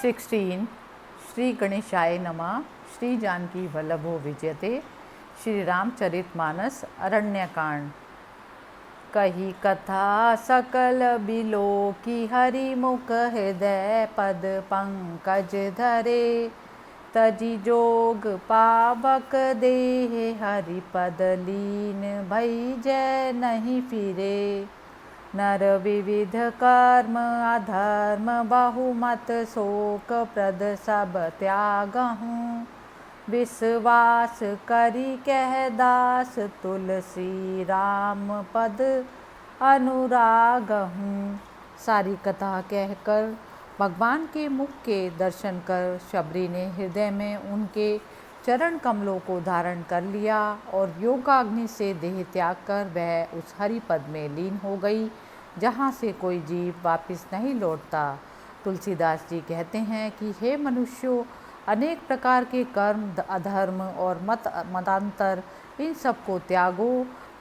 16 श्री गणेशाय नमः। श्री जानकी वल्लभो विजयते। श्री रामचरितमानस अरण्यकांड। कही कथा सकल बिलो की हरि मुख हृदय पद पंकज धरे। तजी जोग पावक देह हरि पद लीन भई जय नहीं फिरे। नर विविध कर्म अधर्म बहुमत शोक प्रद सब त्यागहूँ। विश्वास करी कह दास तुलसी राम पद अनुरागहूँ। सारी कथा कहकर भगवान के मुख के दर्शन कर शबरी ने हृदय में उनके चरण कमलों को धारण कर लिया और योगाग्नि से देह त्याग कर वह उस हरि पद में लीन हो गई जहाँ से कोई जीव वापस नहीं लौटता। तुलसीदास जी कहते हैं कि हे मनुष्यों, अनेक प्रकार के कर्म अधर्म और मतांतर इन सब को त्यागो।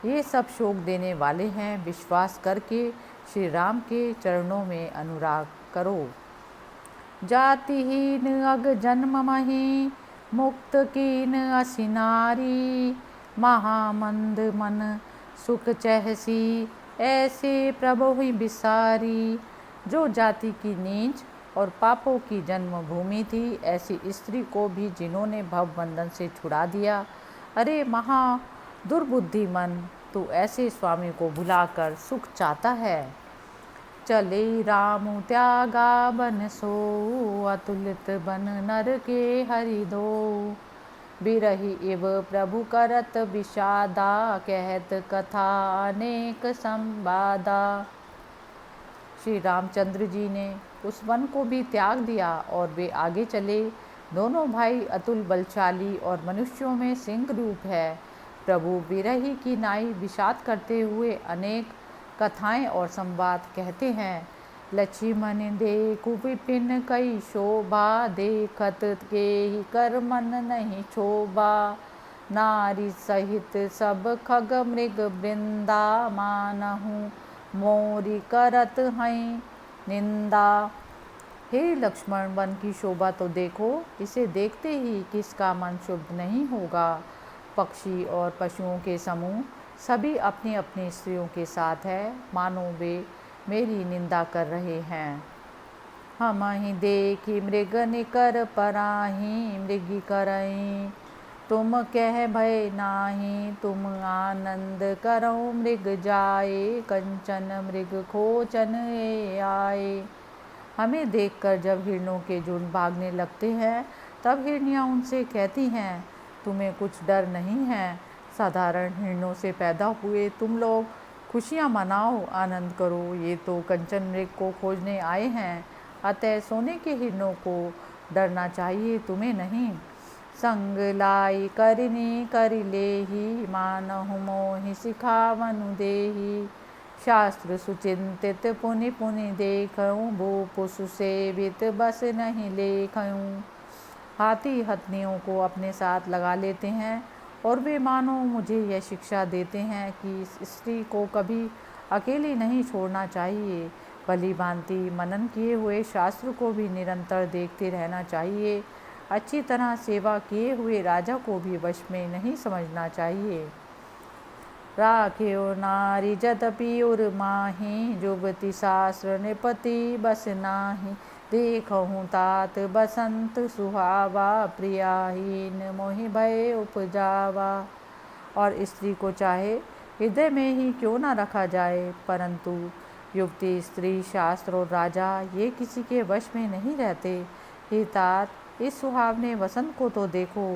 ये सब शोक देने वाले हैं। विश्वास करके श्री राम के चरणों में अनुराग करो। जातिहीन अग जन्म मही मुक्त कीन असि नारी। महामंद मन सुख चहसी ऐसे प्रभु ही बिसारी। जो जाति की नीच और पापों की जन्मभूमि थी, ऐसी स्त्री को भी जिन्होंने भव बंधन से छुड़ा दिया। अरे महा दुर्बुद्धि मन, तू ऐसे स्वामी को भुलाकर सुख चाहता है। चले राम त्यागा बन सो, अतुलित बन नर के हरि दो। बिरही इव प्रभु करत विषादा, कहत कथा अनेक संवादा। श्री रामचंद्र जी ने उस वन को भी त्याग दिया और वे आगे चले। दोनों भाई अतुल बलशाली और मनुष्यों में सिंह रूप है। प्रभु बिरही की नाई विषाद करते हुए अनेक कथाएं और संवाद कहते हैं। लक्ष्मण देखु विपिन कई शोभा, देखत के ही कर मन नहीं क्षोभा। नारी सहित सब खग मृग वृंदा, मानहु मोरी करत हैं निंदा। हे लक्ष्मण, वन की शोभा तो देखो, इसे देखते ही किसका मन शुभ नहीं होगा। पक्षी और पशुओं के समूह सभी अपनी अपनी स्त्रियों के साथ है, मानो वे मेरी निंदा कर रहे हैं। हम ही देखी मृग निकर पराही, मृगी करई तुम कह भय नाही। तुम आनंद करो मृग जाए, कंचन मृग खोचन ए आए। हमें देखकर जब हिरणों के झुंड भागने लगते हैं, तब हिरनियाँ उनसे कहती हैं, तुम्हें कुछ डर नहीं है। साधारण हिरणों से पैदा हुए तुम लोग खुशियाँ मनाओ, आनंद करो। ये तो कंचन मृग को खोजने आए हैं, अतः सोने के हिरणों को डरना चाहिए, तुम्हें नहीं। संग लाई करिनी करि लेही, मानहु मोहि सिखावनु देही। शास्त्र सुचिंतित पुनि पुनि देखऊँ, भूप सुसेवित बस नहीं लेखऊँ। हाथी हथनियों को अपने साथ लगा लेते हैं और वे मानो मुझे यह शिक्षा देते हैं कि इस स्त्री को कभी अकेली नहीं छोड़ना चाहिए। भली भांति मनन किए हुए शास्त्र को भी निरंतर देखते रहना चाहिए। अच्छी तरह सेवा किए हुए राजा को भी वश में नहीं समझना चाहिए। राख्यो नारी जदपि उर माही, जुबति शास्त्र निपति बस नाही। देखहूँ तात बसंत सुहावा, प्रियाहीन मोहि भय उपजावा। और स्त्री को चाहे हृदय में ही क्यों न रखा जाए, परंतु युवती, स्त्री, शास्त्र और राजा ये किसी के वश में नहीं रहते। हे तात, इस सुहावने वसंत को तो देखो,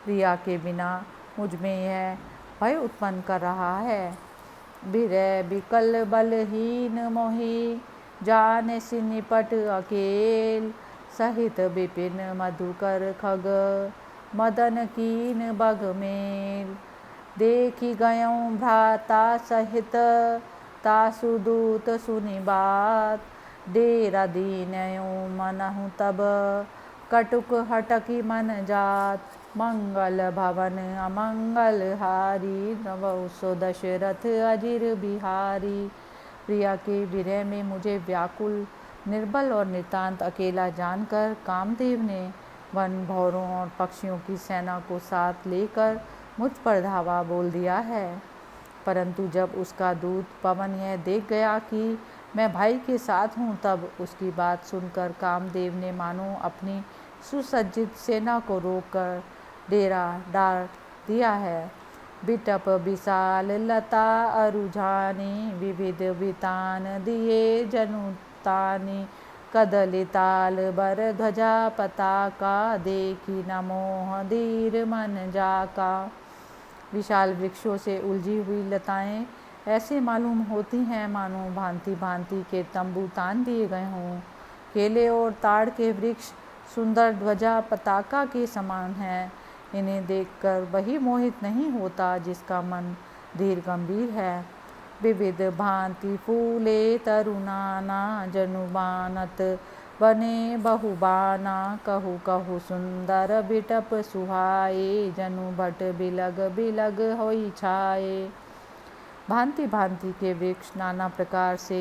प्रिया के बिना मुझ में यह भय उत्पन्न कर रहा है। बिरह बिकल बलहीन मोहि, जाने सि निपट अकेल। सहित विपिन मधुकर खग, मदन कीन बग मेल। देखी गयों भ्राता सहित, तासु दूत सुनि बात। डेरा दीनयों मनहु तब, कटुक हटकी मन जात। मंगल भवन अमंगल हारी, नवौ सो दशरथ अजिर बिहारी। प्रिया के विरह में मुझे व्याकुल निर्बल और नितांत अकेला जानकर कामदेव ने वन भौरों और पक्षियों की सेना को साथ लेकर मुझ पर धावा बोल दिया है। परंतु जब उसका दूत पवन यह देख गया कि मैं भाई के साथ हूँ, तब उसकी बात सुनकर कामदेव ने मानो अपनी सुसज्जित सेना को रोककर डेरा डाल दिया है। बिटप विशाल लता अरुझानी विविध वितान दिए जनुतानी कदलिताल बर ध्वजा पताका देखी न मोह धीर मन जाका। विशाल वृक्षों से उलझी हुई लताएं ऐसे मालूम होती हैं मानो भांति भांति के तंबू तान दिए गए हों। केले और ताड़ के वृक्ष सुंदर ध्वजा पताका के समान हैं। इन्हें देखकर वही मोहित नहीं होता जिसका मन धीर गंभीर है। विविध भांति फूले तरुणाना जनुबानत बने बहुबाना कहु कहु सुंदर बिटप सुहाए जनु भट बिलग बिलग होई छाए। भांति भांति के वृक्ष नाना प्रकार से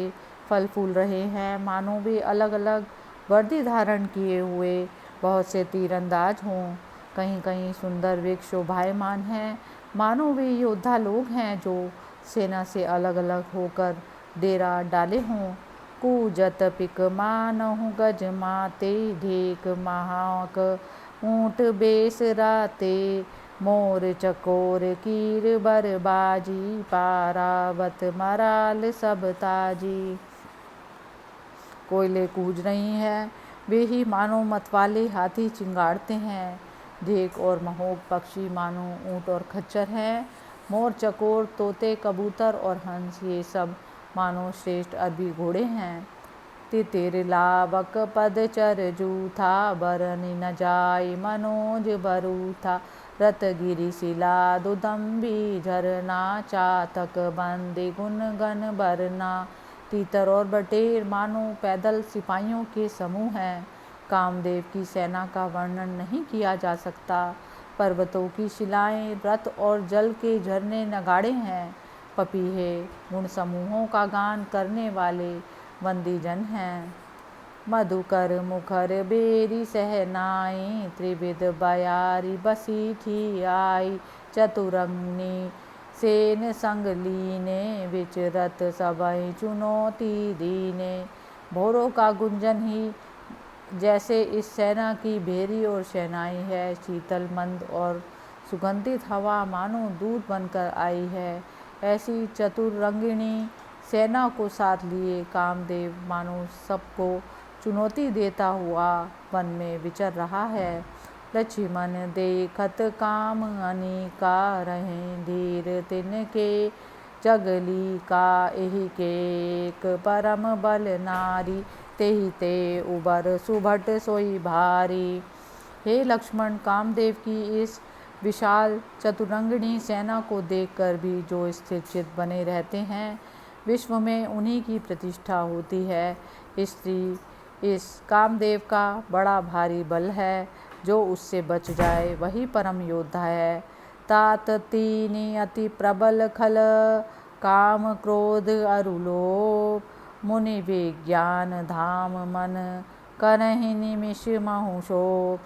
फल फूल रहे हैं मानो वे अलग अलग वर्दी धारण किए हुए बहुत से तीरंदाज हों। कहीं कहीं सुंदर वृक्ष शोभायमान हैं मानो वे योद्धा लोग हैं जो सेना से अलग अलग होकर डेरा डाले हों। कूजत पिक मानहु गज माते ढेक महाक ऊंट बेस राते मोर चकोर कीर बरबाजी पारावत मराल सब ताजी। कोयले कूज रही हैं, वे ही मानो मतवाले हाथी चिंगाड़ते हैं। ढेक और महोग पक्षी मानो ऊंट और खच्चर हैं। मोर चकोर तोते कबूतर और हंस ये सब मानो श्रेष्ठ अरबी घोड़े हैं। तितिर लावक पदचर जूथा बरनि न जाय मनोज बरूथा रतगिरि शिला दुदम्बी झरना चातक बंदी गुन गन बरना। तीतर और बटेर मानो पैदल सिपाहियों के समूह हैं। कामदेव की सेना का वर्णन नहीं किया जा सकता। पर्वतों की शिलाएं रथ और जल के झरने नगाड़े हैं। पपीहे गुण समूहों का गान करने वाले वंदीजन हैं। मधुकर मुखर बेरी सहनाई त्रिविध बयारी बसी ठी आई चतुरंगनी सेन संग लीने विचरत सबई चुनौती दीने। भोरों का गुंजन ही जैसे इस सेना की भेरी और शहनाई है। शीतल मंद और सुगंधित हवा मानो दूत बनकर आई है। ऐसी चतुरंगिणी सेना को साथ लिए कामदेव मानो सबको चुनौती देता हुआ वन में विचर रहा है। लक्ष्मण देखत काम अनिका रहे धीर तिनके जगली का एहि के एक परम बल नारी तेहि ते उबर सुभट सोई भारी। हे लक्ष्मण, कामदेव की इस विशाल चतुरंगिणी सेना को देखकर भी जो स्थिर चित बने रहते हैं, विश्व में उन्हीं की प्रतिष्ठा होती है। स्त्री इस कामदेव का बड़ा भारी बल है। जो उससे बच जाए वही परम योद्धा है। तात तीनि अति प्रबल खल काम क्रोध अरुलोभ मुनि विज्ञान धाम मन करहि निमिष महु शोभ।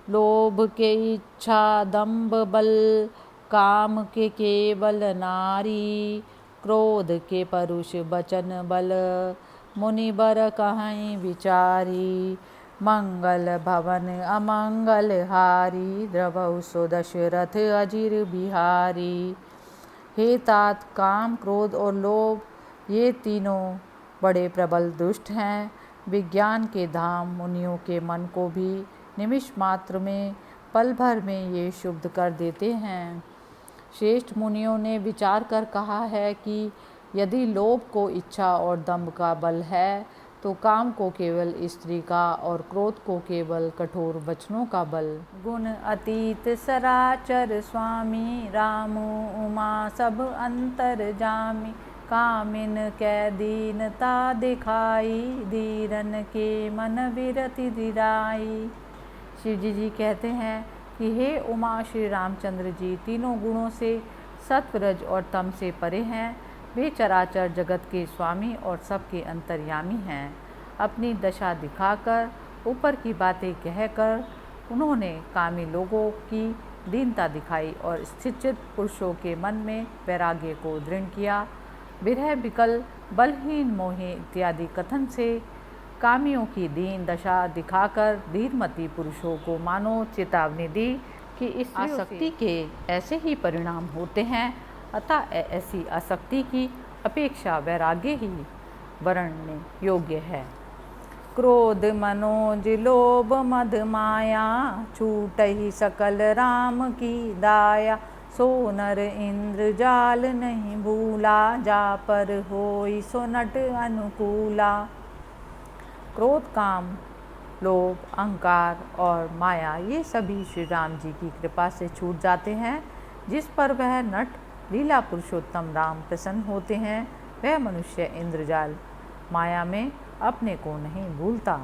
लोभ के इच्छा दंभ बल काम के केवल नारी क्रोध के परुष बचन बल मुनि बर कहीं विचारी। मंगल भवन अमंगल हारी द्रवहु सो दशरथ अजिर बिहारी। हे तात, काम क्रोध और लोभ ये तीनों बड़े प्रबल दुष्ट हैं। विज्ञान के धाम मुनियों के मन को भी निमिष मात्र में पल भर में ये शुद्ध कर देते हैं। श्रेष्ठ मुनियों ने विचार कर कहा है कि यदि लोभ को इच्छा और दंभ का बल है तो काम को केवल स्त्री का और क्रोध को केवल कठोर वचनों का बल। गुण अतीत सराचर स्वामी रामु उमा सब अंतर जामी कामिन कै दीनता दिखाई धीरन के मन विरति दिराई। शिव जी कहते हैं कि हे उमा, श्री रामचंद्र जी तीनों गुणों से सत्व रज और तम से परे हैं। वे चराचर जगत के स्वामी और सबके अंतर्यामी हैं। अपनी दशा दिखाकर, ऊपर की बातें कहकर उन्होंने कामी लोगों की दीनता दिखाई और स्थिरचित पुरुषों के मन में वैराग्य को दृढ़ किया। विरह विकल, बलहीन, मोहे इत्यादि कथन से कामियों की दीन दशा दिखाकर धीरमती पुरुषों को मानो चेतावनी दी कि इस आसक्ति के ऐसे ही परिणाम होते हैं, अतः ऐसी आसक्ति की अपेक्षा वैराग्य ही वर्णने योग्य है। क्रोध मनोज लोभ मद माया, छूटहि सकल राम की दाया। सो नर इंद्र जाल नहीं भूला, जा पर होई सो नट अनुकूला। क्रोध, काम, लोभ, अहंकार और माया ये सभी श्री राम जी की कृपा से छूट जाते हैं। जिस पर वह नट लीला पुरुषोत्तम राम प्रसन्न होते हैं, वह मनुष्य इंद्रजाल माया में अपने को नहीं भूलता।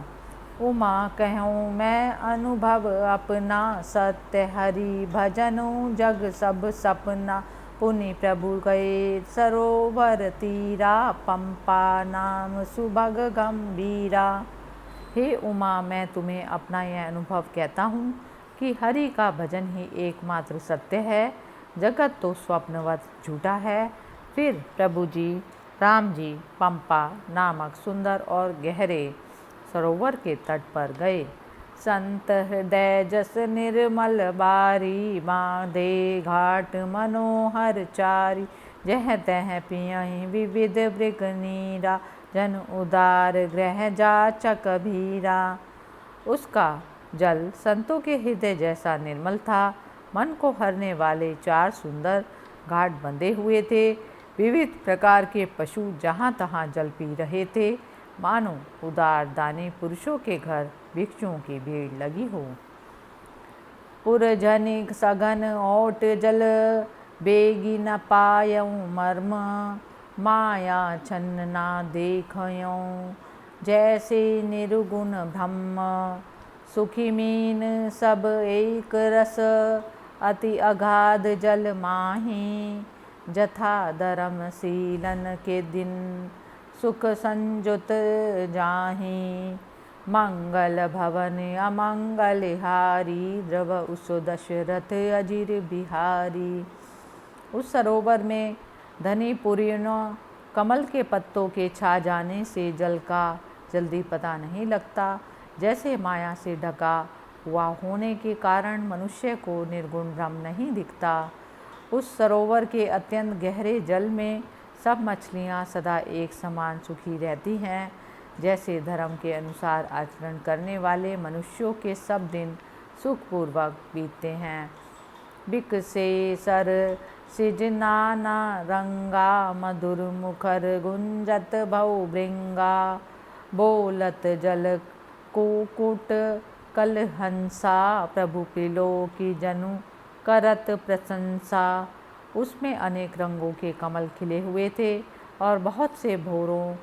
उमा कहूँ मैं अनुभव अपना, सत्य हरि भजनु जग सब सपना। पुनि प्रभु गए सरोवर तीरा, पंपा नाम सुभग गंभीरा। हे उमा, मैं तुम्हें अपना यह अनुभव कहता हूँ कि हरि का भजन ही एकमात्र सत्य है, जगत तो स्वप्नवत झूठा है। फिर प्रभु जी राम जी पंपा नामक सुंदर और गहरे सरोवर के तट पर गए। संत हृदय जस निर्मल बारी, बांधे घाट मनोहर चारी। जह तह पियहि विविध मृग नीरा, जन उदार ग्रह जाचक भीरा। उसका जल संतों के हृदय जैसा निर्मल था। मन को हरने वाले 4 सुंदर घाट बंधे हुए थे। विविध प्रकार के पशु जहाँ तहाँ जल पी रहे थे, मानो उदार दानी पुरुषों के घर भिक्षुओं की भीड़ लगी हो। पुरजनिक सघन ओट जल, बेगी न पायऊँ मर्म। माया छन्न ना देखयूँ, जैसे निर्गुण ब्रह्म। सुखी मीन सब एक रस, अति अगाध जल माही। जथा धर्म शीलन के दिन, सुख संजुत जाही। मंगल भवन अमंगल हारी, द्रव उस दशरथ अजिर बिहारी। उस सरोवर में धनी पुरियों कमल के पत्तों के छा जाने से जल का जल्दी पता नहीं लगता। जैसे माया से ढका हुआ होने के कारण मनुष्य को निर्गुण ब्रह्म नहीं दिखता। उस सरोवर के अत्यंत गहरे जल में सब मछलियाँ सदा एक समान सुखी रहती हैं। जैसे धर्म के अनुसार आचरण करने वाले मनुष्यों के सब दिन सुखपूर्वक बीतते हैं। बिक से सर सिजनाना रंगा, मधुर मुखर गुंजत भव भृंगा। बोलत जल कुकुट कलहंसा, प्रभु पिलो की जनु करत प्रशंसा। उसमें अनेक रंगों के कमल खिले हुए थे और बहुत से भौरों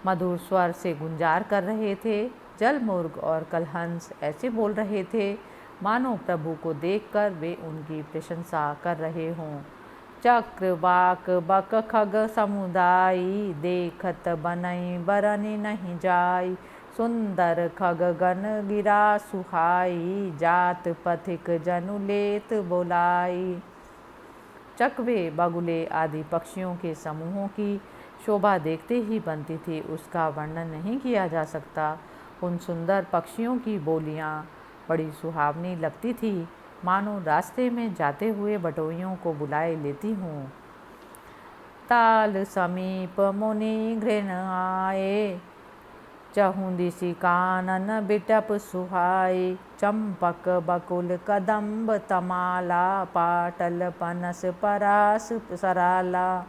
मधुर स्वर से गुंजार कर रहे थे। जल मुर्ग और कलहंस ऐसे बोल रहे थे मानो प्रभु को देखकर वे उनकी प्रशंसा कर रहे हों। चक्र वाक बक खग समुदायी, देखत बनई बरनी नहीं जाई। सुंदर खग गण गिरा सुहाई, जात पथिक जनु लेत बोलाई। चकवे, बगुले आदि पक्षियों के समूहों की शोभा देखते ही बनती थी, उसका वर्णन नहीं किया जा सकता। उन सुंदर पक्षियों की बोलियां बड़ी सुहावनी लगती थी, मानो रास्ते में जाते हुए बटोहियों को बुलाए लेती हूँ। ताल समीप मुनि घृण आए, चहुँ दिशि कानन बिटप सुहाए। चंपक बकुल कदम्ब तमाला, पाटल पनस परास सराला।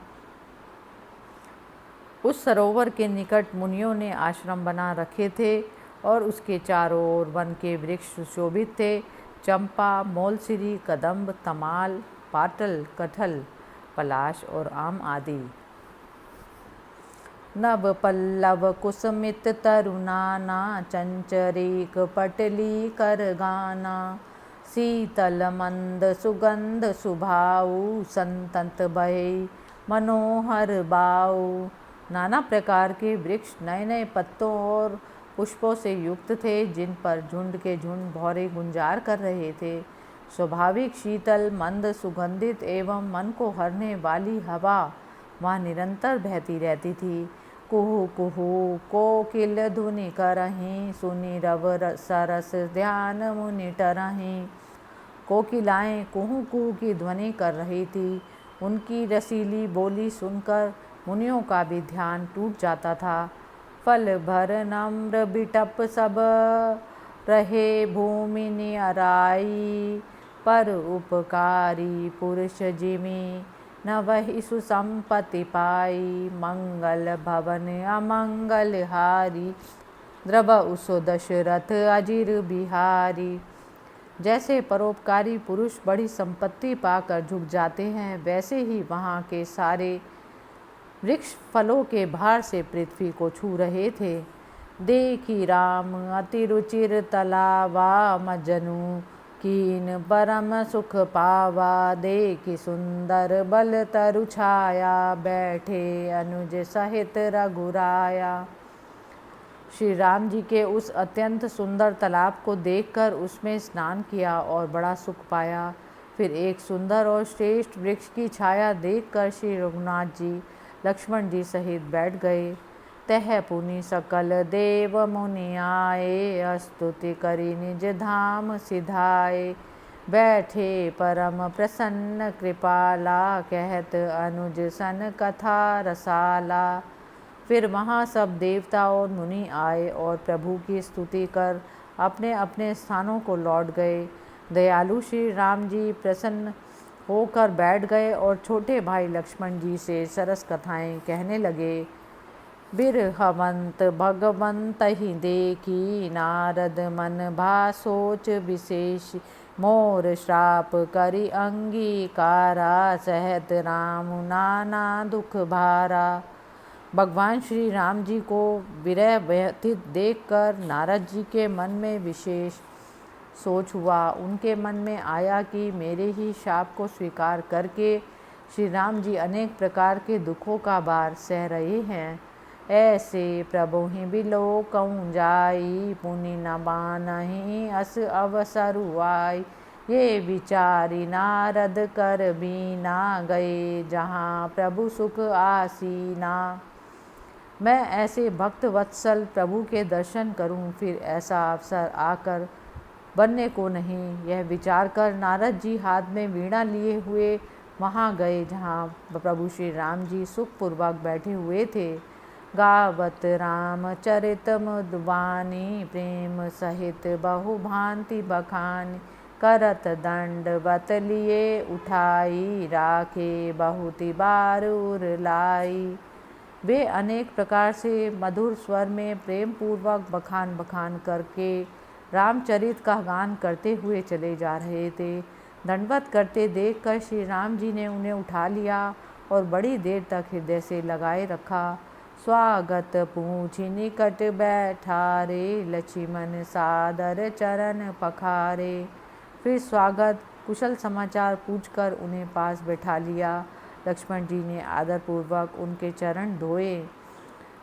उस सरोवर के निकट मुनियों ने आश्रम बना रखे थे और उसके चारों ओर वन के वृक्ष सुशोभित थे। चंपा, मोलसिरी, कदम्ब, तमाल, पाटल, कटहल, पलाश और आम आदि। नव पल्लव कुसुमित तरुनाना, चंचरीक पटली कर गाना। शीतल मंद सुगंध सुभाऊ, संतत बहे मनोहर बाऊ। नाना प्रकार के वृक्ष नए नए पत्तों और पुष्पों से युक्त थे, जिन पर झुंड के झुंड भौरे गुंजार कर रहे थे। स्वाभाविक शीतल मंद सुगंधित एवं मन को हरने वाली हवा वहाँ निरंतर बहती रहती थी। कुहू कुहू कोकिल धुनि करहीं, सुनि रव सरस ध्यान मुनि टरहीं। कोकिलाएं कुहू कुहू की ध्वनि कर रही थी। उनकी रसीली बोली सुनकर मुनियों का भी ध्यान टूट जाता था। फल भर नम्र बिटप सब रहे भूमि नियराई, पर उपकारी पुरुष जिमि न वही सुसंपत्ति पाई। मंगल भवन अमंगल हारी, द्रव उसो दशरथ अजिर बिहारी। जैसे परोपकारी पुरुष बड़ी संपत्ति पाकर झुक जाते हैं, वैसे ही वहाँ के सारे वृक्ष फलों के भार से पृथ्वी को छू रहे थे। देखी राम अति रुचिर तलावा, मजनू कीन परम सुख पावा। देखी सुंदर बल तरु छाया, बैठे अनुज सहित रघुराया। श्री राम जी के उस अत्यंत सुंदर तालाब को देखकर उसमें स्नान किया और बड़ा सुख पाया। फिर एक सुंदर और श्रेष्ठ वृक्ष की छाया देखकर श्री रघुनाथ जी लक्ष्मण जी सहित बैठ गए। तह पुनि सकल देव मुनि आए, स्तुति करी निज धाम सिधाए। बैठे परम प्रसन्न कृपाला, कहत अनुज सन कथा रसाला। फिर वहाँ सब देवता और मुनि आए और प्रभु की स्तुति कर अपने अपने स्थानों को लौट गए। दयालु श्री राम जी प्रसन्न होकर बैठ गए और छोटे भाई लक्ष्मण जी से सरस कथाएं कहने लगे। बिरहवंत भगवंत ही देखी, नारद मन भा सोच विशेष। मोर श्राप करी अंगीकारा, सहत राम नाना दुख भारा। भगवान श्री राम जी को विरह व्यथित देखकर नारद जी के मन में विशेष सोच हुआ। उनके मन में आया कि मेरे ही शाप को स्वीकार करके श्री राम जी अनेक प्रकार के दुखों का भार सह रहे हैं। ऐसे प्रभु ही बिलोकऊँ जाई, पुनि न बानहि अस अवसरु आई। ये विचारी नारद कर बीना, गए जहाँ प्रभु सुख आसीना। मैं ऐसे भक्त वत्सल प्रभु के दर्शन करूं, फिर ऐसा अवसर आकर बनने को नहीं। यह विचार कर नारद जी हाथ में वीणा लिए हुए वहाँ गए जहाँ प्रभु श्री राम जी सुखपूर्वक बैठे हुए थे। गावत राम चरित मधुबानी, प्रेम सहित बहु भांति बखानी। करत दंडवत लिए उठाई, राखे बहुति बार उर लाई। वे अनेक प्रकार से मधुर स्वर में प्रेम पूर्वक बखान बखान करके रामचरित का गान करते हुए चले जा रहे थे। दंडवत करते देखकर श्री राम जी ने उन्हें उठा लिया और बड़ी देर तक हृदय से लगाए रखा। स्वागत पूछी निकट बैठारे, लक्ष्मण सादर चरण पखारे। फिर स्वागत कुशल समाचार पूछकर उन्हें पास बैठा लिया। लक्ष्मण जी ने आदरपूर्वक उनके चरण धोए।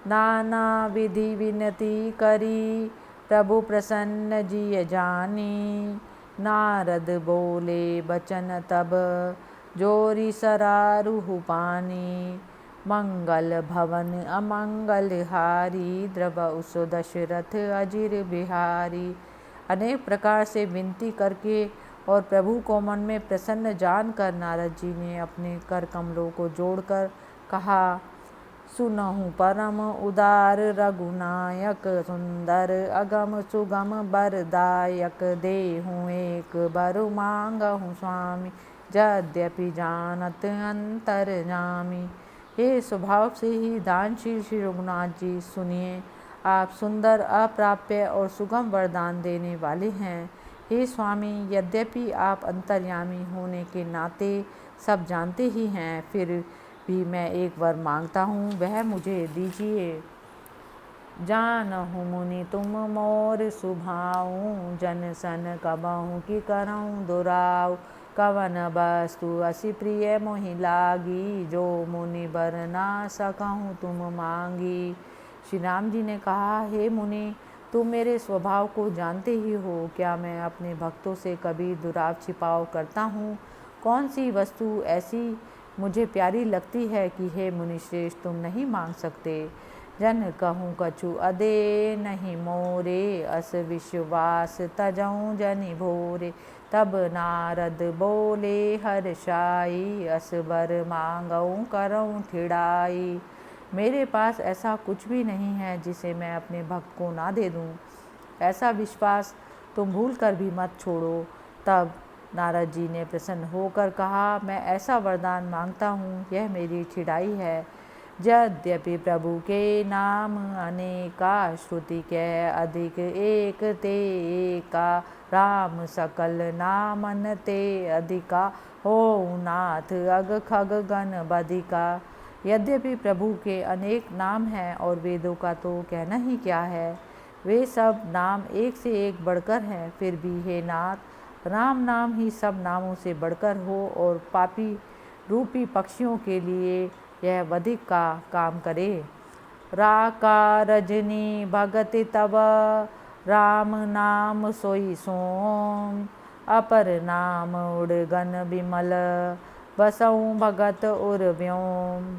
नाना विधि विनती करी, प्रभु प्रसन्न जिय जानी। नारद बोले बचन तब, जोरी सरारुहु पानी। मंगल भवन अमंगल हारी, द्रव उसो दशरथ अजिर बिहारी। अनेक प्रकार से विनती करके और प्रभु को मन में प्रसन्न जानकर नारद जी ने अपने कर कमलों को जोड़कर कहा। सुनहु परम उदार रघुनायक, सुंदर अगम सुगम बरदायक। देहु एक बरु मांगहु स्वामी, यद्यपि जानत अंतरजामी। हे स्वभाव से ही दानशील श्री रघुनाथ जी, सुनिए, आप सुंदर अप्राप्य और सुगम वरदान देने वाले हैं। हे स्वामी, यद्यपि आप अंतर्यामी होने के नाते सब जानते ही हैं, फिर भी मैं एक वर मांगता हूँ, वह मुझे दीजिए। जानहु मुनि तुम मोर सुभाऊँ, जन सन कबहु की करऊँ दुराऊ। कवन वस्तु असी प्रिय मोहि लागी, जो मुनि बर ना सकहूँ तुम मांगी। श्री राम जी ने कहा, हे मुनि, तुम मेरे स्वभाव को जानते ही हो। क्या मैं अपने भक्तों से कभी दुराव छिपाव करता हूँ? कौन सी वस्तु ऐसी मुझे प्यारी लगती है कि हे मुनिश्रेष्ठ तुम नहीं मांग सकते। जन कहूँ कछु अदे नहीं मोरे, अस विश्वास तजऊँ जनि भोरे। तब नारद बोले हर्षाई, अस बर मांगऊँ करऊँ ठिड़ाई। मेरे पास ऐसा कुछ भी नहीं है जिसे मैं अपने भक्त को ना दे दूँ। ऐसा विश्वास तुम भूल कर भी मत छोड़ो। तब नारद जी ने प्रसन्न होकर कहा, मैं ऐसा वरदान मांगता हूँ, यह मेरी ठिड़ाई है। यद्यपि प्रभु के नाम अनेका, श्रुति के अधिक एक ते एका। राम सकल नामन ते अधिका, हो नाथ अग खग गण बधिका। यद्यपि प्रभु के अनेक नाम हैं और वेदों का तो कहना ही क्या है, वे सब नाम एक से एक बढ़कर हैं, फिर भी हे नाथ, राम नाम ही सब नामों से बढ़कर हो और पापी रूपी पक्षियों के लिए यह वधिक का काम करे। राका रजनी भगति तब, राम नाम सोई सोम। अपर नाम उड़गन विमल, बसऊँ भगत उर व्योम।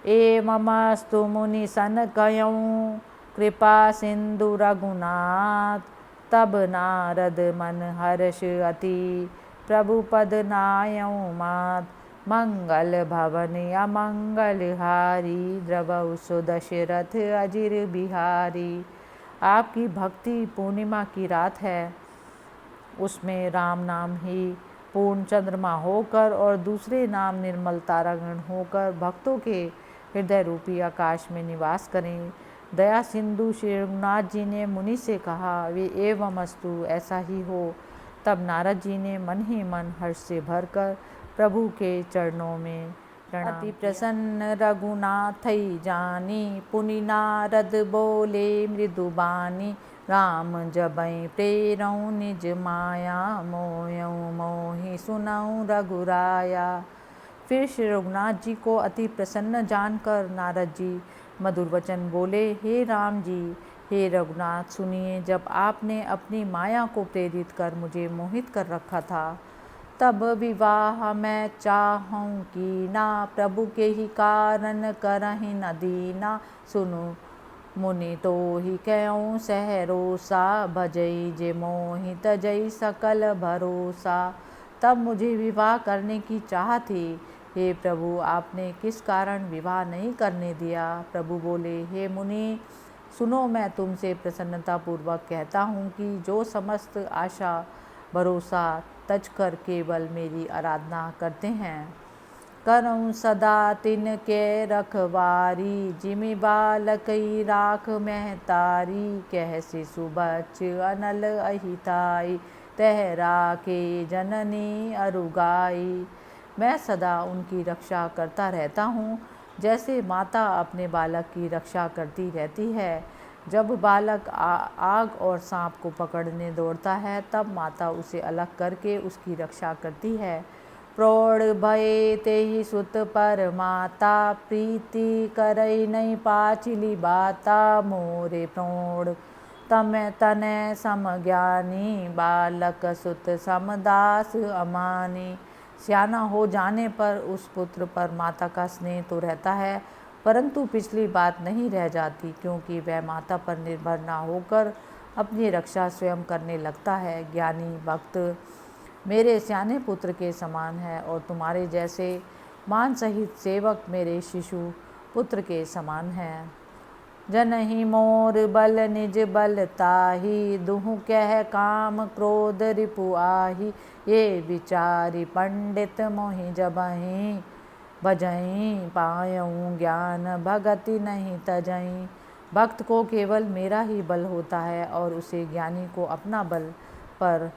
एवमस्तु मुनि सन कयऊँ, कृपा सिंधु रघुनाथ। तब नारद मन हर्ष अति, प्रभु पद नायऊँ मात। मंगल भवन अमंगल हारी, द्रवहु सो दशरथ अजिर बिहारी। आपकी भक्ति पूर्णिमा की रात है, उसमें राम नाम ही पूर्ण चंद्रमा होकर और दूसरे नाम निर्मल तारागण होकर भक्तों के हृदय रूपी आकाश में निवास करें। दया सिंधु श्री रघुनाथ जी ने मुनि से कहा, वे एवमस्तु ऐसा ही हो। तब नारद जी ने मन ही मन हर्ष से भरकर प्रभु के चरणों में प्रणाम। अति प्रसन्न रघुनाथई जानी, पुनि नारद बोले मृदुबानी। राम जबई प्रेरऊँ निज माया, मोयऊँ मोहि सुनऊँ रघुराया। फिर श्री रघुनाथ जी को अति प्रसन्न जानकर नारद जी मधुर वचन बोले, हे राम जी, हे रघुनाथ, सुनिए, जब आपने अपनी माया को प्रेरित कर मुझे मोहित कर रखा था, तब विवाह मैं चाहूँ कि ना, प्रभु के ही कारण करहि न दीना। सुनु मुनि तो ही कहऊँ सहरोसा, भजई जे मोहि तजई सकल भरोसा। तब मुझे विवाह करने की चाह थी, हे प्रभु, आपने किस कारण विवाह नहीं करने दिया। प्रभु बोले, हे मुनि, सुनो, मैं तुमसे प्रसन्नतापूर्वक कहता हूँ कि जो समस्त आशा भरोसा तज कर केवल मेरी आराधना करते हैं, करऊँ सदा तिन के रखवारी। जिमि बालकई राख महतारी, कह शिशु बच्च अनल अहिताई। तह राखे जननी अरुगाई। मैं सदा उनकी रक्षा करता रहता हूँ, जैसे माता अपने बालक की रक्षा करती रहती है। जब बालक आग और सांप को पकड़ने दौड़ता है, तब माता उसे अलग करके उसकी रक्षा करती है। प्रौढ़ भये तेहि सुत पर माता, प्रीति करई नहीं पाचिली बाता। मोरे प्रौढ़ तम तनय समज्ञानी, बालक सुत समदास अमानी। सियाना हो जाने पर उस पुत्र पर माता का स्नेह तो रहता है, परंतु पिछली बात नहीं रह जाती, क्योंकि वह माता पर निर्भर ना होकर अपनी रक्षा स्वयं करने लगता है। ज्ञानी भक्त मेरे सियाने पुत्र के समान है और तुम्हारे जैसे मान सहित सेवक मेरे शिशु पुत्र के समान है। जनहि मोर बल निज बल ताही, दुहु कह काम क्रोध रिपु आही। ये विचारी पंडित मोहि जबहि, भजई पायऊँ ज्ञान भगति नहीं तजई। भक्त को केवल मेरा ही बल होता है और उसे ज्ञानी को अपना बल। पर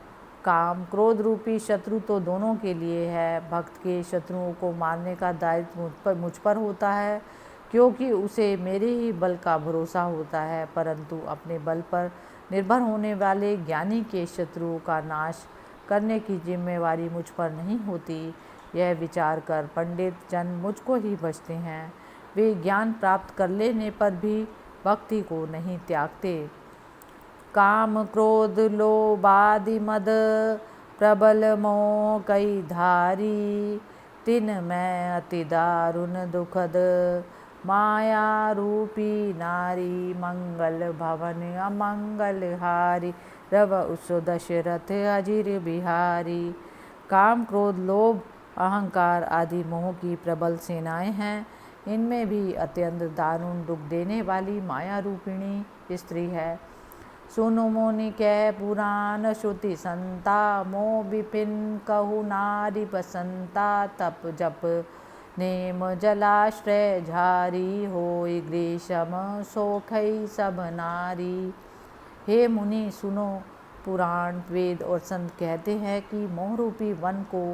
काम क्रोध रूपी शत्रु तो दोनों के लिए है। भक्त के शत्रुओं को मारने का दायित्व मुझ पर होता है, क्योंकि उसे मेरे ही बल का भरोसा होता है। परंतु अपने बल पर निर्भर होने वाले ज्ञानी के शत्रुओं का नाश करने की जिम्मेवारी मुझ पर नहीं होती। यह विचार कर पंडित जन मुझको ही बचते हैं। वे ज्ञान प्राप्त कर लेने पर भी भक्ति को नहीं त्यागते। काम क्रोध लोभ आदि मद प्रबल मोह कई धारी, तिन में अति दारुण दुखद माया रूपी नारी। मंगल भवन अमंगल हारी, रव उस दशरथ अजिर बिहारी। काम क्रोध लोभ अहंकार आदि मोह की प्रबल सेनाएं हैं। इनमें भी अत्यंत दारुण दुख देने वाली माया रूपिणी स्त्री है। सुनु मुनि कह पुराण श्रुति संता, मोह विपिन कहु नारी बसंता। तप जप नेम जलाश्रय झारी, होई ग्रीष्म सोखई सब नारी। हे मुनि सुनो, पुराण वेद और संत कहते हैं कि मोह रूपी वन को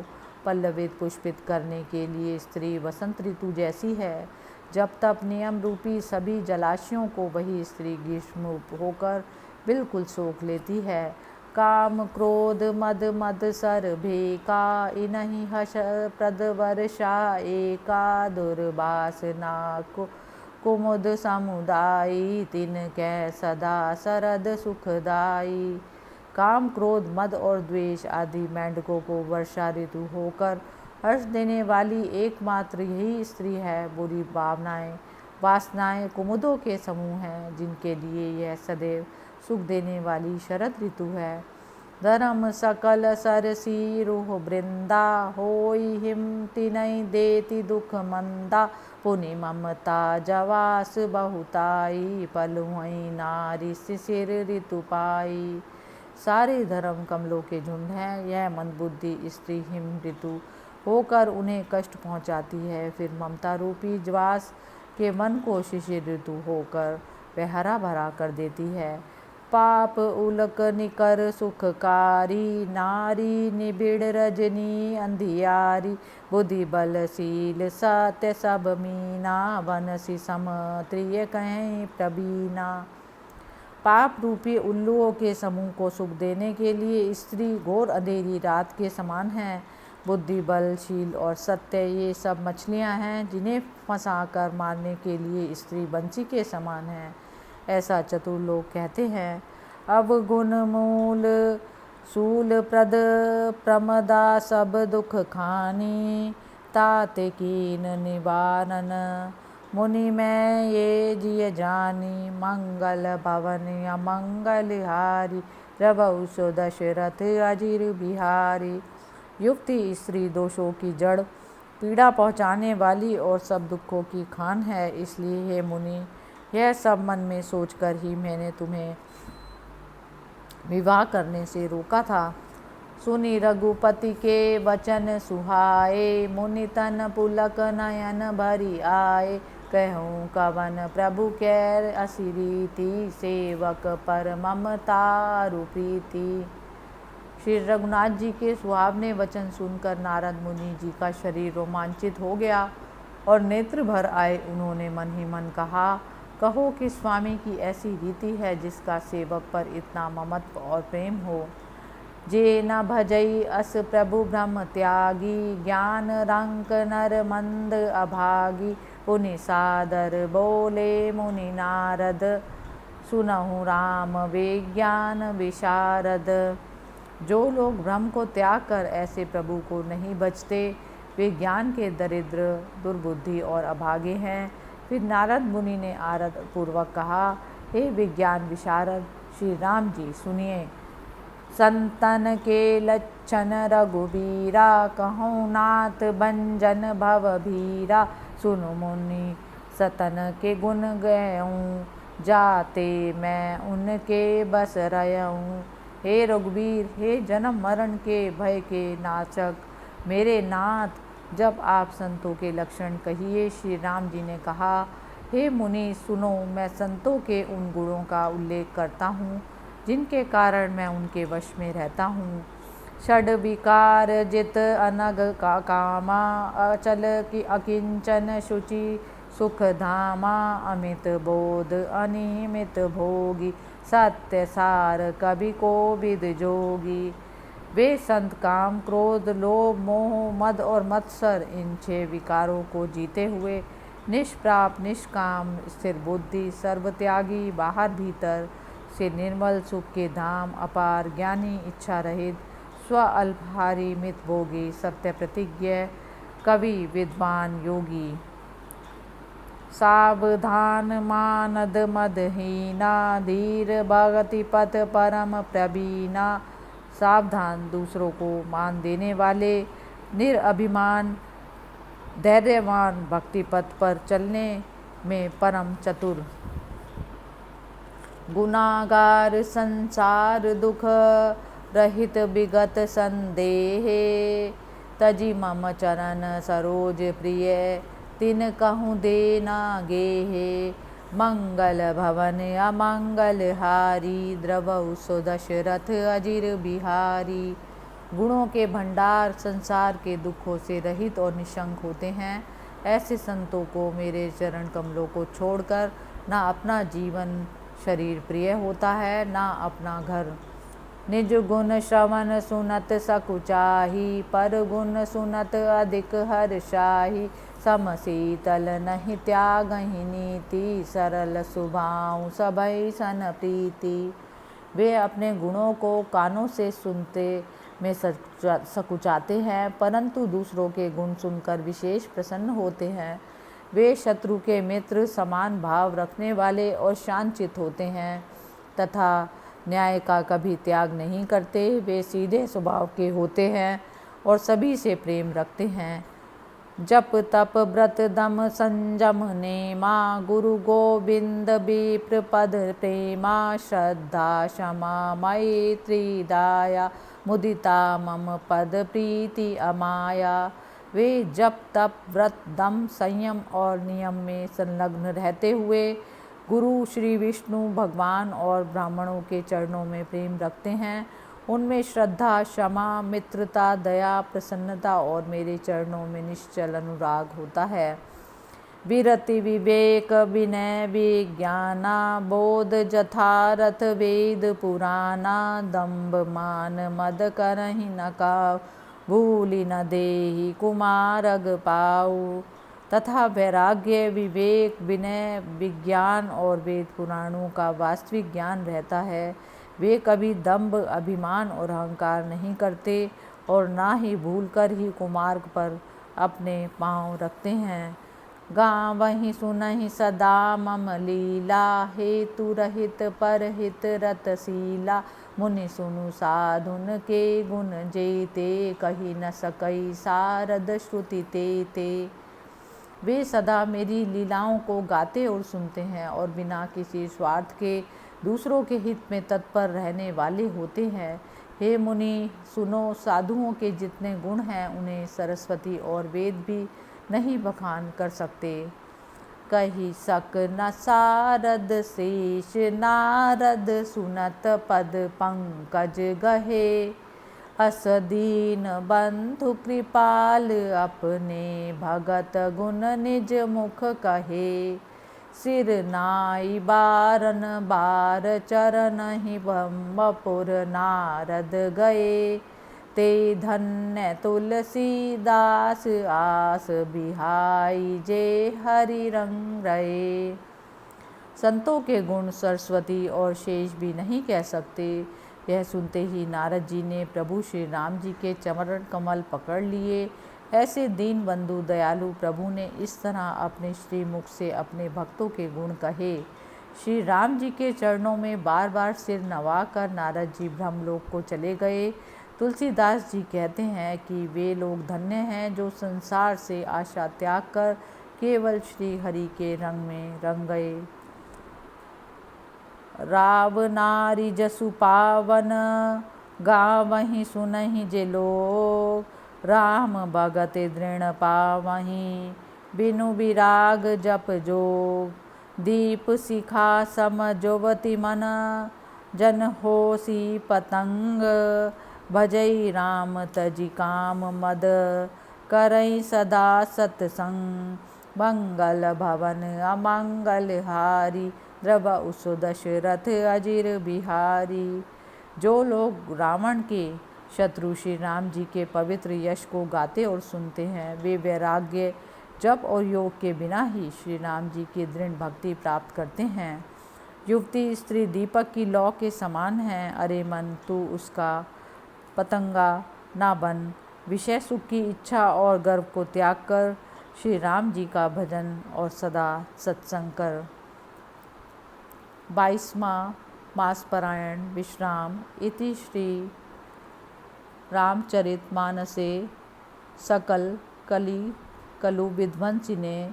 पल्लवित पुष्पित करने के लिए स्त्री वसंत ऋतु जैसी है। जब तप नियम रूपी सभी जलाशयों को वही स्त्री ग्रीष्म होकर बिल्कुल सोख लेती है। काम क्रोध मद मद सर भेका, इनहि हर्ष प्रद वर्षा एका। दुर्वासना कुमुद समुदायी, तिनकै सदा शरद सुखदाई। काम क्रोध मद और द्वेष आदि मेंढकों को वर्षा ऋतु होकर हर्ष देने वाली एकमात्र यही स्त्री है। बुरी भावनाएं वासनाएं कुमुदों के समूह हैं, जिनके लिए यह सदैव सुख देने वाली शरद ऋतु है। धर्म सकल सरसी रूह वृंदा, होई हिम तिनई देती दुख मंदा। पुनि ममता जवास बहुताई, पलुई नारी शिशिर ऋतु पाई। सारे धर्म कमलों के झुंड हैं। यह मंदबुद्धि स्त्री हिम ऋतु होकर उन्हें कष्ट पहुंचाती है। फिर ममता रूपी ज्वास के मन को शिशिर ऋतु होकर वह हरा भरा कर देती है। पाप उलक निकर सुखकारी, नारी निबिड़ रजनी अंधियारी। बुद्धि बलशील सत्य सब मीना, वनसी सम त्रिय कहीं प्रवीणा। पाप रूपी उल्लुओं के समूह को सुख देने के लिए स्त्री घोर अंधेरी रात के समान है। बुद्धि बलशील और सत्य ये सब मछलियां हैं, जिन्हें फंसाकर मारने के लिए स्त्री बंसी के समान है। ऐसा चतुर लोग कहते हैं। अवगुण मूल शूल प्रद प्रमदा, सब दुख खानी। ताते कीन निवारण, मुनि में ये जिय जानी। मंगल भवन अमंगल हारी, रवउ सो दशरथ अजिर बिहारी। युक्ति स्त्री दोषों की जड़, पीड़ा पहुँचाने वाली और सब दुखों की खान है। इसलिए हे मुनि, यह सब मन में सोचकर ही मैंने तुम्हें विवाह करने से रोका था। सुनी रघुपति के वचन सुहाए, मुनि तन पुलक नयन भरी आए। कहूँ कवन प्रभु कैर असी रीति, सेवक पर ममता रूपीति। श्री रघुनाथ जी के सुहावने वचन सुनकर नारद मुनि जी का शरीर रोमांचित हो गया और नेत्र भर आए। उन्होंने मन ही मन कहा, कहो कि स्वामी की ऐसी रीति है जिसका सेवक पर इतना ममत्व और प्रेम हो। जे न भजई अस प्रभु ब्रह्म त्यागी, ज्ञान रंक नर मंद अभागी। पुनि सादर बोले मुनि नारद, सुनहु राम विज्ञान विशारद। जो लोग ब्रह्म को त्याग कर ऐसे प्रभु को नहीं भजते, वे ज्ञान के दरिद्र, दुर्बुद्धि और अभागे हैं। फिर नारद मुनि ने आदर पूर्वक कहा, हे विज्ञान विशारद श्री राम जी, सुनिए। संतन के लक्षण रघुबीरा, कहूँ नाथ भंजन भव भीरा। सुनु मुनि सतन के गुण गयऊँ, जाते मैं उनके बस रहऊँ। हे रघुबीर, हे जन्म मरण के भय के नाशक मेरे नाथ, जब आप संतों के लक्षण कहिए। श्री राम जी ने कहा, हे मुनि सुनो, मैं संतों के उन गुणों का उल्लेख करता हूँ जिनके कारण मैं उनके वश में रहता हूँ। षड विकार जित अनग का कामा, अचल की अकिंचन शुचि सुख धामा। अमित बोध अनिमित भोगी, सत्य सार कवि को विद जोगी। वे संत काम, क्रोध, लोभ, मोह, मद और मत्सर इन 6 विकारों को जीते हुए निष्प्राप, निष्काम, स्थिर बुद्धि, सर्वत्यागी, बाहर भीतर से निर्मल सुख के धाम, अपार ज्ञानी, इच्छा रहित, स्व अल्पहारी, मित भोगी, सत्य प्रतिज्ञ, कवि, विद्वान, योगी, सावधान, मानद मदहीना, धीर, भगति पथ परम प्रवीणा, सावधान, दूसरों को मान देने वाले, निरअभिमान, धैर्यवान, भक्ति पथ पर चलने में परम चतुर, गुनागार, संसार दुख रहित, विगत संदेह, तजी मम चरण सरोज प्रिय, तिन कहूँ दे ना गेहे, मंगल भवन अमंगल हारी, द्रवहु सो दशरथ अजिर बिहारी। गुणों के भंडार संसार के दुखों से रहित और निशंक होते हैं। ऐसे संतों को मेरे चरण कमलों को छोड़कर ना अपना जीवन शरीर प्रिय होता है, ना अपना घर। निज गुण श्रवण सुनत सकुचाही, पर गुण सुनत अधिक हर्षाही, सम शीतल नहीं त्यागहि नीति, सरल सुभाव सभै सन प्रीति। वे अपने गुणों को कानों से सुनते में सकुचाते हैं, परंतु दूसरों के गुण सुनकर विशेष प्रसन्न होते हैं। वे शत्रु के मित्र समान भाव रखने वाले और शांतचित्त होते हैं तथा न्याय का कभी त्याग नहीं करते। वे सीधे स्वभाव के होते हैं और सभी से प्रेम रखते हैं। जप तप व्रत दम संयम नेमा, गुरु गोविंद विप्र पद प्रेमा, श्रद्धा क्षमा मैत्री दाया, मुदिता मम पद प्रीति अमाया। वे जप तप व्रत दम संयम और नियम में संलग्न रहते हुए गुरु श्री विष्णु भगवान और ब्राह्मणों के चरणों में प्रेम रखते हैं। उनमें श्रद्धा, क्षमा, मित्रता, दया, प्रसन्नता और मेरे चरणों में निश्चल अनुराग होता है। विरति विवेक विनय विज्ञाना, बोध जथारथ वेद पुराना, दम्भ मान मद करहि न काऊ, भूलि न देहि कुमारग पाऊ। तथा वैराग्य, विवेक, विनय, विज्ञान और वेद पुराणों का वास्तविक ज्ञान रहता है। वे कभी दंभ, अभिमान और अहंकार नहीं करते और ना ही भूलकर ही कुमार्ग पर अपने पांव रखते हैं। गावहि सुनहि सदा मम लीला, हेतु रहित परहित रतशीला, मुनि सुनु साधुन के गुण जेते, कही न सकई सारद श्रुति तेते। वे सदा मेरी लीलाओं को गाते और सुनते हैं और बिना किसी स्वार्थ के दूसरों के हित में तत्पर रहने वाले होते हैं। हे मुनि सुनो, साधुओं के जितने गुण हैं उन्हें सरस्वती और वेद भी नहीं बखान कर सकते। कही सक न सारद शेष नारद, सुनत पद पंकज गहे, अस दीन बंधु कृपाल, अपने भगत गुण निज मुख कहे। सिर नाई बारन बार, चरण ही ब्रह्मपुर नारद गए, ते धन्य तुलसीदास, आस बिहाई जे हरि रंग रहे। संतों के गुण सरस्वती और शेष भी नहीं कह सकते। यह सुनते ही नारद जी ने प्रभु श्री राम जी के चरण कमल पकड़ लिए। ऐसे दीन बंधु दयालु प्रभु ने इस तरह अपने श्रीमुख से अपने भक्तों के गुण कहे। श्री राम जी के चरणों में बार बार सिर नवाकर नारद जी ब्रह्मलोक को चले गए। तुलसीदास जी कहते हैं कि वे लोग धन्य हैं जो संसार से आशा त्याग कर केवल श्री हरि के रंग में रंग गए। राव नारी जसु पावन, गावहि सुनहि जे लोग, राम भगत दृढ़ पावहि, बिनु विराग जप जोग। दीप शिखा सम जोवति मन, जन होसी पतंग, भजई राम तजी काम मद, करई सदा सतसंग। मंगल भवन अमंगल हारी, द्रवहु सो दशरथ अजिर बिहारी। जो लोग रावण के शत्रु श्री राम जी के पवित्र यश को गाते और सुनते हैं। वे वैराग्य, जप और योग के बिना ही श्री राम जी की दृढ़ भक्ति प्राप्त करते हैं। युवती स्त्री दीपक की लौ के समान है। अरे मन, तू उसका पतंगा ना बन। विषय सुख की इच्छा और गर्व को त्याग कर श्री राम जी का भजन और सदा सत्संग कर। 22वां मासपरायण विश्राम। इति श्री रामचरितमानसे सकल कलु विध्वंसिने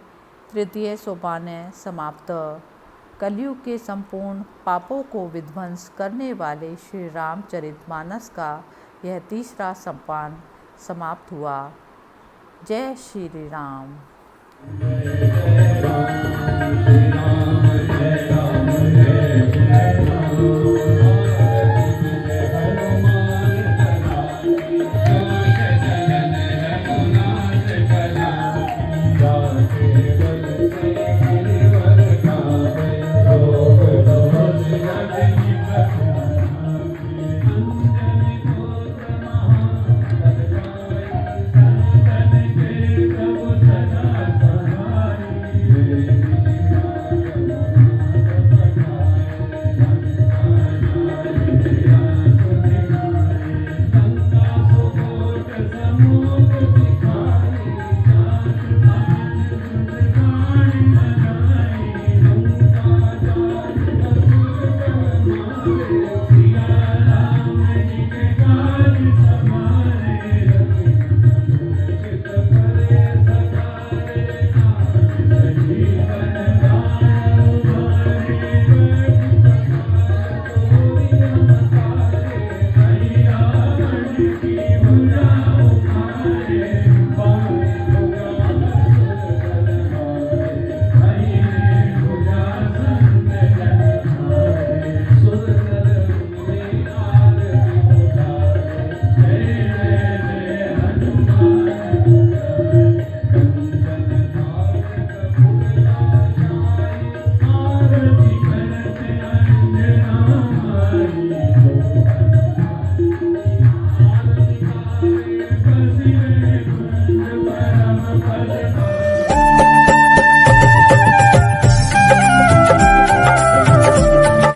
तृतीय सोपाने समाप्त। कलयुग के संपूर्ण पापों को विध्वंस करने वाले श्री रामचरितमानस का यह तीसरा सोपान समाप्त हुआ। जय श्री राम।